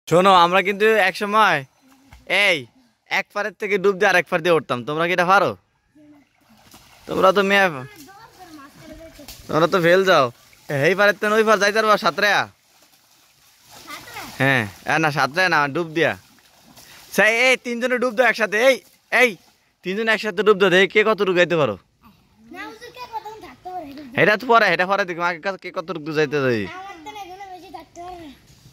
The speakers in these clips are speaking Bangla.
শোনো, আমরা কিন্তু এক সময় এই এক পারের থেকে ডুব দিয়ে আরেক পার দিয়ে উঠতাম। তোমরা কি এটা পারো? তোমরা তো মেয়ে, তোমরা তো ফেল যাও। এই পারের থেকে ওই পার যাইতে পারবা সাঁতরা? হ্যাঁ, না সাঁতরা না, ডুব দিয়া। সেই এই তিনজনে ডুব দাও একসাথে। এই এই তিনজনে একসাথে ডুব দাও, দেখি কে কতটুকু যাইতে পারো। এটা তো পরে, এটা পরে দেখি আগে কে কতটুকু দূর যাইতে দেই।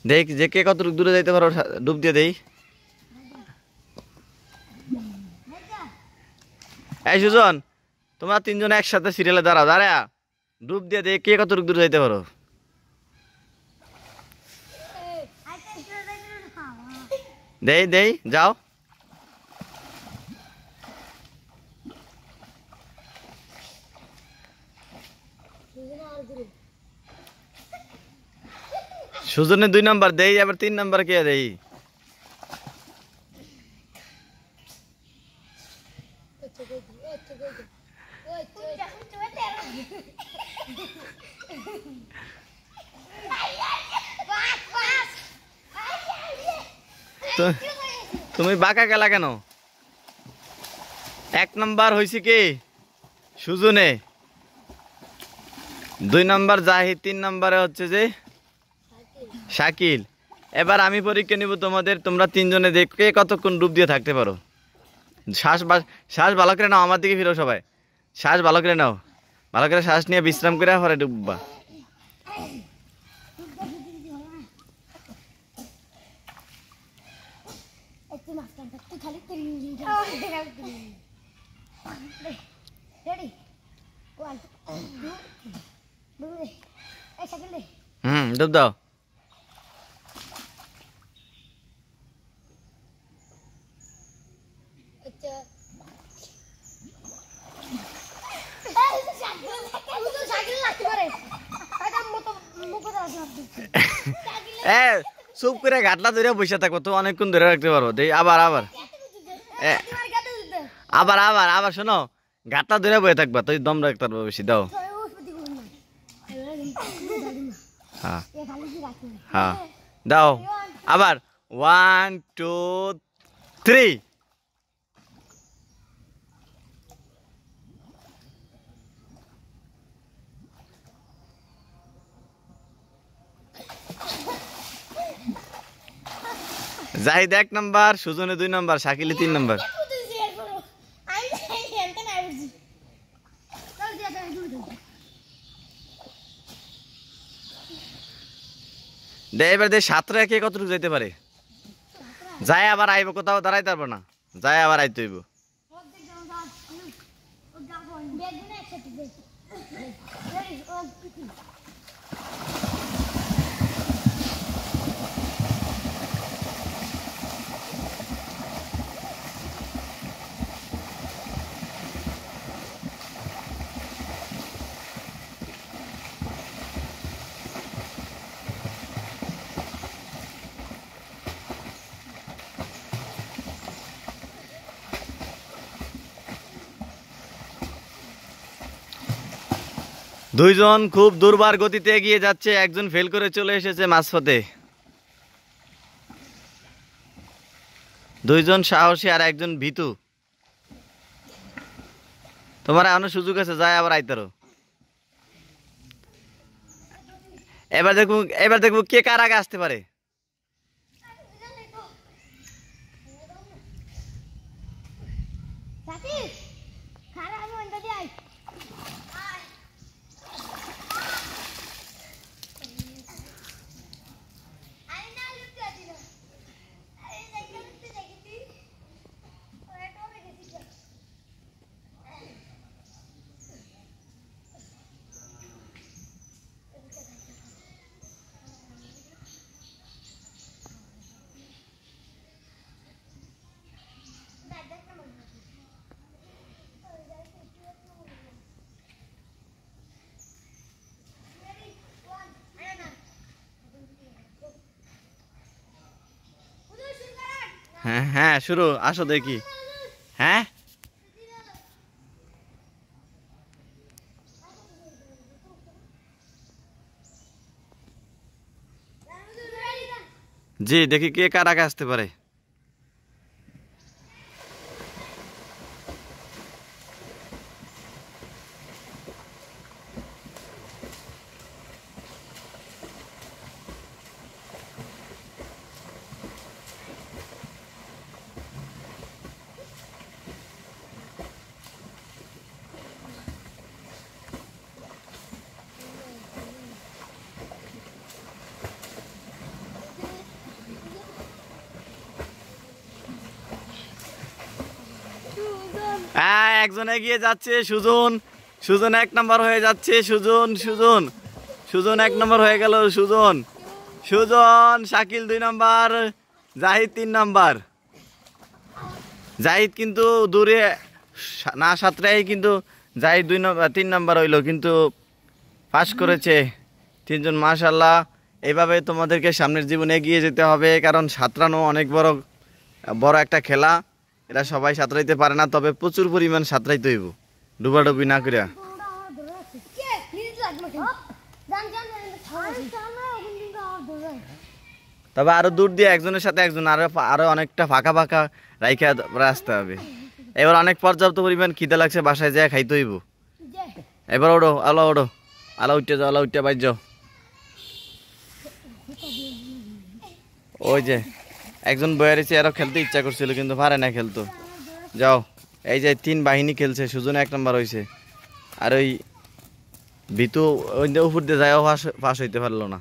দেখ যে কে কতটুকু দূরে যাইতে পারো, ডুব দিয়ে দেই। এই সুজন, তোমরা তিনজন একসাথে সিরিয়ালে দাঁড়াও, দাঁড়া ডুব দিয়ে দেখ কে কতটুকু দূরে যাইতে পারো। দেই দেই যাও। সুজনের 2 নাম্বার দেই, আবার 3 নাম্বার কে দেই? তুমি বাঁকা গেলা কেন? 1 নাম্বার হয়েছে কি সুজনে, 2 নাম্বার জাহিদ, 3 নাম্বারে হচ্ছে যে শাকিল। এবার আমি পরীক্ষা নিব তোমাদের, তোমরা তিনজনে দেখে কতক্ষণ ডুব দিয়ে থাকতে পারো। শ্বাস ভালো করে নাও, আমার দিকে ফিরো সবাই। শ্বাস ভালো করে নাও, ভালো করে শ্বাস নিয়ে বিশ্রাম করে পরে ডুববা। ডুব দাও। চুপ করে ঘাটলা ধরে বসে থাকবো তো, অনেকক্ষণ ধরে রাখতে পারবো। দেই আবার আবার আবার আবার আবার শোনো, ঘাটলা ধরে বসে থাকবা তুই, দম রাখতে পারবো বেশি। দাও। হ্যাঁ হ্যাঁ দাও আবার। 1 2 3। জাহিদ 1 নাম্বার, সুজনে 2 নাম্বার, শাকিলে 3 নাম্বার। দে এবার দে, সাঁতরে কে কতটুকু যেতে পারে। যায় আবার আইব, কোথাও দাঁড়াইতে পারবো না, যায় আবার আইতে হইব। দুইজন খুব দুর্বার গতিতে এগিয়ে যাচ্ছে, একজন ফেল করে চলে এসেছে মাঝপথে। দুইজন সাহসী আর একজন ভীতু। তোমার এখনো সুযোগ আছে, যায় আবার আইতারো। এবার দেখবো কে কার আগে আসতে পারে। হ্যাঁ হ্যাঁ শুরু, আসো দেখি। হ্যাঁ জি দেখি কে কার আগে আসতে পারে। হ্যাঁ একজন এগিয়ে যাচ্ছে, সুজন। সুজন 1 নাম্বার হয়ে যাচ্ছে। সুজন সুজন সুজন 1 নাম্বার হয়ে গেল। Sujon Sujon Shakil 2 number, Zahid 3 number. জাহিদ কিন্তু দূরে না সাঁতরাই কিন্তু জাহিদ 3 নাম্বার হইলো, কিন্তু পাস করেছে 3 জন। মাশাআল্লাহ, এইভাবে তোমাদেরকে সামনের জীবনে এগিয়ে যেতে হবে, কারণ সাঁতরানো অনেক বড় বড় একটা খেলা। এরা সবাই সাঁতরাইতে পারে না, তবে প্রচুর পরিমাণ সাঁতরাইতে হইব, ডুবাডুবি না করিয়া। তবে আরো দূর দিয়ে একজনের সাথে একজন আরো অনেকটা ফাঁকা ফাঁকা রাইখা আসতে হবে। এবার অনেক পর্যাপ্ত পরিমাণ খিদে লাগছে, বাসায় যায় খাইতে হইব। এবার ওড়ো, আলো ওড়ো, আলো উঠতে যাও, আলো উঠতে বাইর যাও। ওই যে একজন বয়ারিছে, আরো খেলতে ইচ্ছা করছিল কিন্তু পারে না খেলতো। যাও, এই যে 3 বাহিনী খেলছে, সুজন 1 নাম্বার হয়েছে। আর ওই ভিতু ওই উপর দিয়ে যায়, পাস হইতে পারলো না।